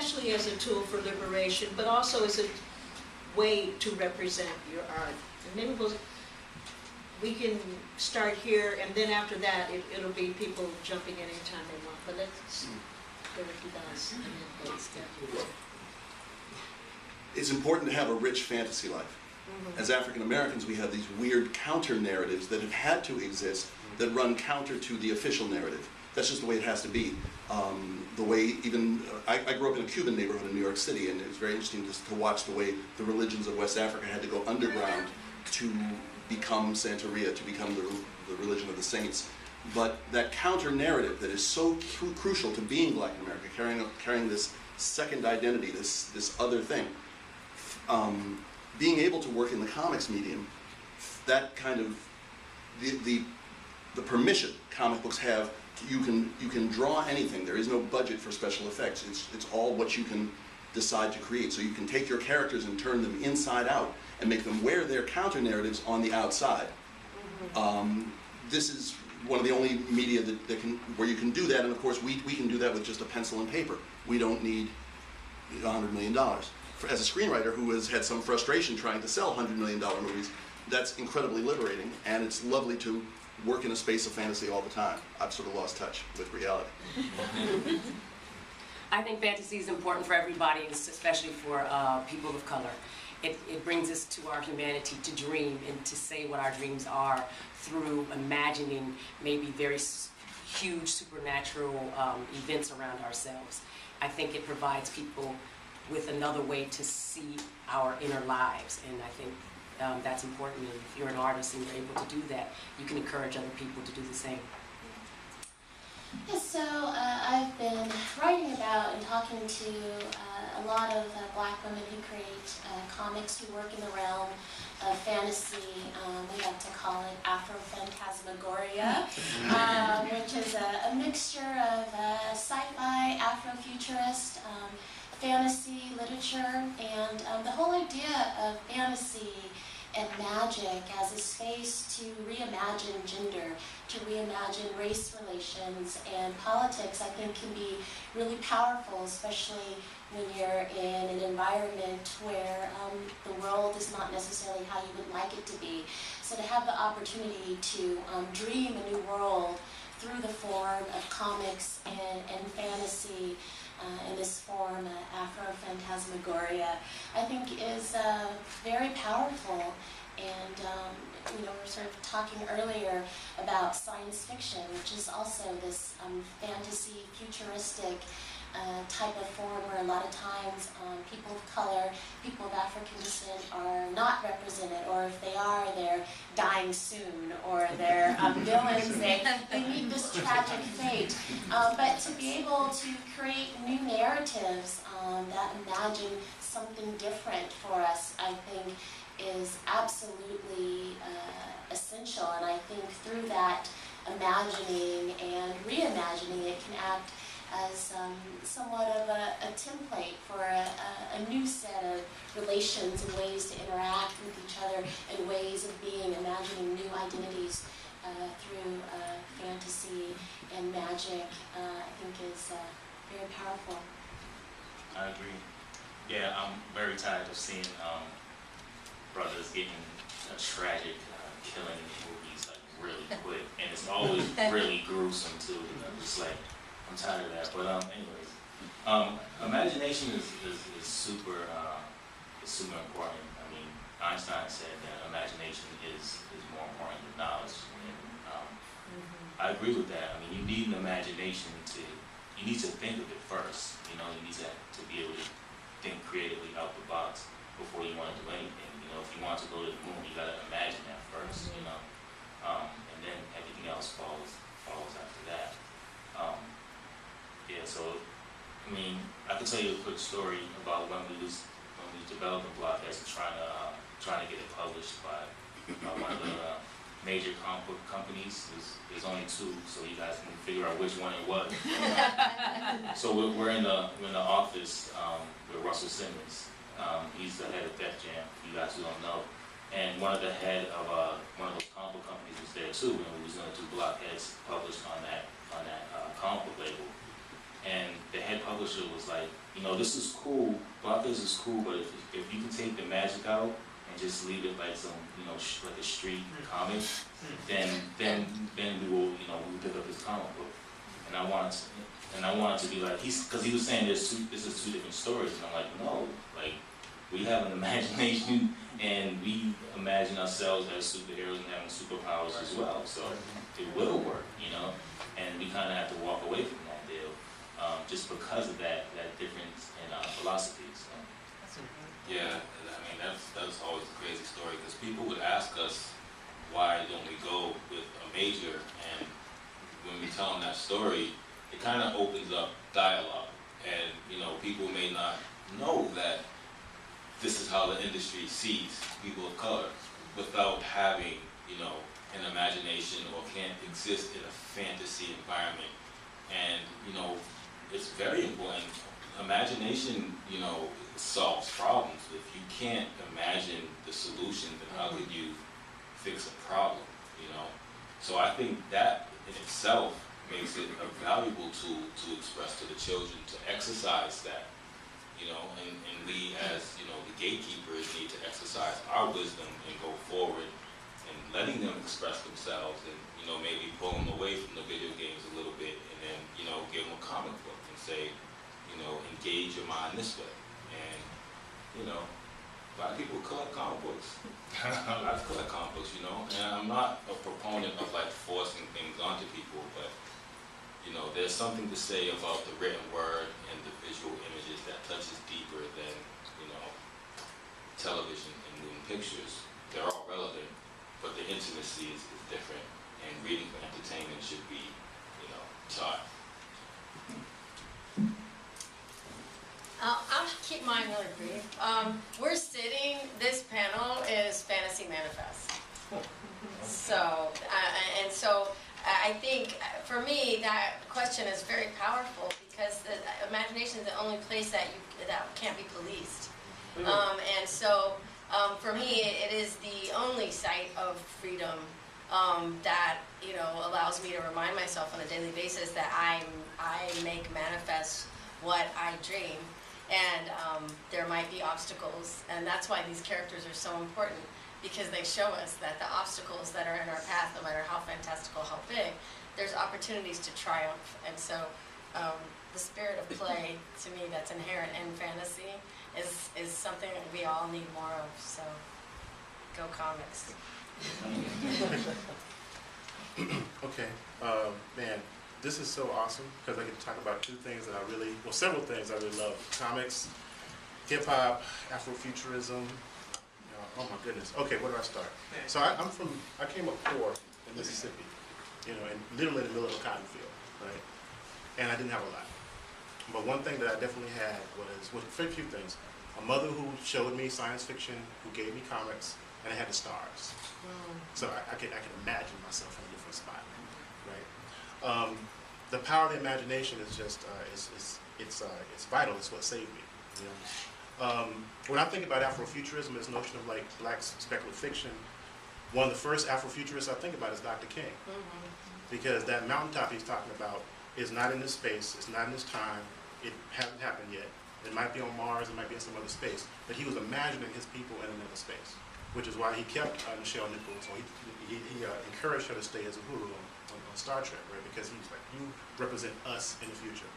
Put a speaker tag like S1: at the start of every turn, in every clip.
S1: especially as a tool for liberation, but also as a way to represent your art. And maybe we can start here, and then after that, it'll be people jumping in anytime they want. But let's go with you guys.
S2: It's important to have a rich fantasy life. As African Americans, we have these weird counter narratives that have had to exist that run counter to the official narrative. That's just the way it has to be. The way even, I grew up in a Cuban neighborhood in New York City, and it was very interesting just to watch the way the religions of West Africa had to go underground to become Santeria, to become the religion of the saints. But that counter narrative that is so crucial to being Black in America, carrying this second identity, this other thing, being able to work in the comics medium, that kind of, the permission comic books have, you can draw anything. There is no budget for special effects. It's all what you can decide to create. So you can take your characters and turn them inside out and make them wear their counter narratives on the outside. This is one of the only media where you can do that, and of course we can do that with just a pencil and paper. We don't need $100 million. As a screenwriter who has had some frustration trying to sell $100 million movies, that's incredibly liberating, and it's lovely to work in a space of fantasy all the time. I've sort of lost touch with reality.
S3: I think fantasy is important for everybody, especially for people of color. It brings us to our humanity to dream and to say what our dreams are through imagining maybe very huge supernatural events around ourselves. I think it provides people with another way to see our inner lives, and I think that's important. And if you're an artist and you're able to do that, you can encourage other people to do the same.
S4: Yeah, so I've been writing about and talking to a lot of Black women who create comics, who work in the realm of fantasy. We like to call it Afro-phantasmagoria, which is a mixture of sci-fi, Afrofuturist, fantasy literature, and the whole idea of fantasy and magic as a space to reimagine gender, to reimagine race relations and politics, I think can be really powerful, especially when you're in an environment where the world is not necessarily how you would like it to be. So to have the opportunity to dream a new world through the form of comics and fantasy, in this form, Afro-phantasmagoria, I think is very powerful. And you know, we're sort of talking earlier about science fiction, which is also this fantasy, futuristic type of form where a lot of times people of color, people of African descent are not represented, or if they are, they're dying soon, or they're villains, they meet this tragic fate. But to be able to create new narratives that imagine something different for us, I think is absolutely essential. And I think through that imagining and reimagining, it can act as somewhat of a template for a new set of relations and ways to interact with each other and ways of being, imagining new identities through fantasy and magic, I think is very powerful.
S5: I agree. Yeah, I'm very tired of seeing brothers getting a tragic killing in movies like really quick, and it's always really gruesome too. You know, just like, I'm tired of that. But anyways, imagination is super important. I mean, Einstein said that imagination is more important than knowledge, and I agree with that. I mean, you need an imagination you need to think of it first. You know, you need to be able to think creatively out the box before you want to do anything. You know, if you want to go to the moon, you gotta imagine that first. You know, and then everything else follows after that. Yeah, so I mean, I can tell you a quick story about when we was developing Blokhedz and trying to get it published by one of the major comic book companies. There's only two, so you guys can figure out which one it was. So we're in the office with Russell Simmons. He's the head of Def Jam, for you guys who don't know. And one of the head of one of those comic book companies was there too, and we was going to do Blokhedz published on that comic book label. And the head publisher was like, you know, this is cool, Blokhedz is cool, but if you can take the magic out and just leave it like some, you know, like a street comic, then we will, you know, we will pick up his comic book. And I wanted to be like, because he was saying this is two different stories, and I'm like, no, like, we have an imagination, and we imagine ourselves as superheroes and having superpowers as well, so it will work, you know, and we kind of have to walk away from that deal, just because of that difference in philosophy. So.
S6: Yeah, and I mean that's always a crazy story, because people would ask us why don't we go with a major, and when we tell them that story, it kind of opens up dialogue, and you know, people may not know that this is how the industry sees people of color without having, you know, an imagination, or can't exist in a fantasy environment. And you know, it's very important. Imagination, you know, solves problems. If you can't imagine the solution, then how could you fix a problem, you know? So I think that in itself makes it a valuable tool to express to the children, to exercise that, you know, and we as, you know, the gatekeepers need to exercise our wisdom and go forward and letting them express themselves, and, you know, maybe pull them away from the video games a little bit, and then, you know, give them a comic book and say, you know, engage your mind this way. And, you know, a lot of people collect comic books. I collect comic books, you know, and I'm not a proponent of like forcing things onto people, but, you know, there's something to say about the written word and the visual images that touches deeper than, you know, television and moving pictures. They're all relevant, but the intimacy is different, and reading for entertainment should be, you know, taught.
S7: I'll keep mine really brief. We're sitting, this panel is Fantasy Manifest. So, and so I think for me that question is very powerful, because the imagination is the only place that can't be policed. And so for me it is the only site of freedom that, you know, allows me to remind myself on a daily basis that I make manifest what I dream. And there might be obstacles, and that's why these characters are so important, because they show us that the obstacles that are in our path, no matter how fantastical, how big, there's opportunities to triumph. And so the spirit of play, to me, that's inherent in fantasy is something that we all need more of. So go comics.
S8: Okay, man, this is so awesome, because I get to talk about several things I really love: comics, hip hop, Afrofuturism. Oh my goodness. Okay, where do I start? So I came up poor in Mississippi, you know, and literally in the middle of a cotton field, right? And I didn't have a lot. But one thing that I definitely had was a few things: a mother who showed me science fiction, who gave me comics, and I had the stars. So I could imagine myself in a different spot, right? The power of the imagination is just it's vital. It's what saved me. You know? When I think about Afrofuturism, this notion of like black speculative fiction, one of the first Afrofuturists I think about is Dr. King, because that mountaintop he's talking about is not in this space, it's not in this time, it hasn't happened yet. It might be on Mars, it might be in some other space, but he was imagining his people in another space, which is why he kept Nichelle Nichols, or he encouraged her to stay as a Uhuru on Star Trek, right? Because he was like, you represent us in the future.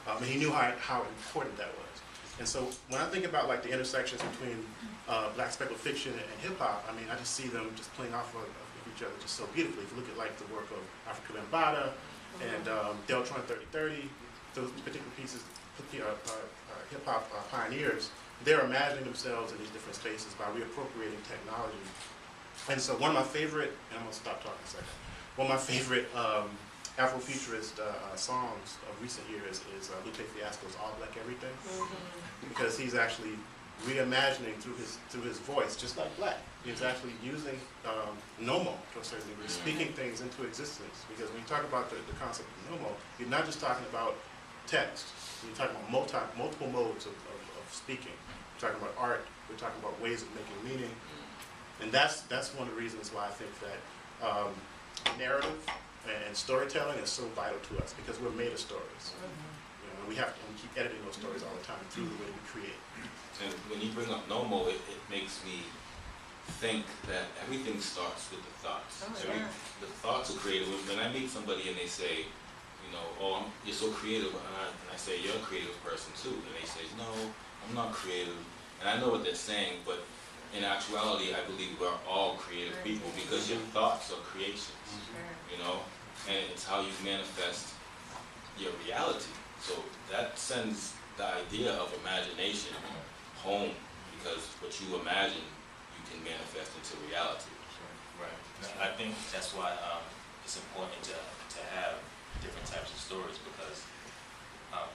S8: And he knew how important that was. And so when I think about like the intersections between black speculative fiction and hip hop, I mean, I just see them just playing off of each other just so beautifully. If you look at like the work of Africa Bambaataa and Deltron 3030, those particular pieces, hip hop pioneers, they're imagining themselves in these different spaces by reappropriating technology. And so one of my favorite, and I'm gonna stop talking a second, one of my favorite Afrofuturist songs of recent years is Lupe Fiasco's All Black Everything, because he's actually reimagining through his voice, just like black. He's actually using nomo to a certain degree, speaking things into existence. Because when you talk about the concept of nomo, you're not just talking about text. You're talking about multiple modes of speaking. We're talking about art. We're talking about ways of making meaning. And that's one of the reasons why I think that narrative and storytelling is so vital to us, because we're made of stories. and we keep editing those stories all the time through the way we create.
S6: And when you bring up Nomo, it makes me think that everything starts with the thoughts.
S7: Oh, sure.
S6: The thoughts are creative. When I meet somebody and they say, you know, oh, you're so creative, and I say, you're a creative person too, and they say, no, I'm not creative. And I know what they're saying, but in actuality, I believe we're all creative people because your thoughts are creations, you know, and it's how you manifest your reality. So that sends the idea of imagination home, because what you imagine, you can manifest into reality.
S5: Right. I think that's why it's important to have different types of stories, because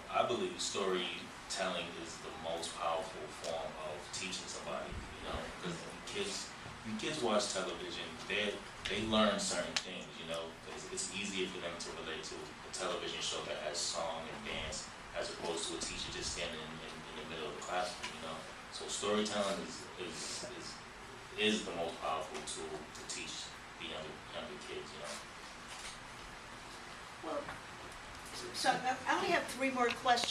S5: I believe storytelling is the most powerful form of teaching somebody. You know, because when kids watch television, they learn certain things. You know, it's easier for them to relate to a television show that has song and dance as opposed to a teacher just standing in the middle of the classroom. You know, so storytelling is the most powerful tool to teach the younger kids. You know.
S1: Well, so I only have 3 more questions.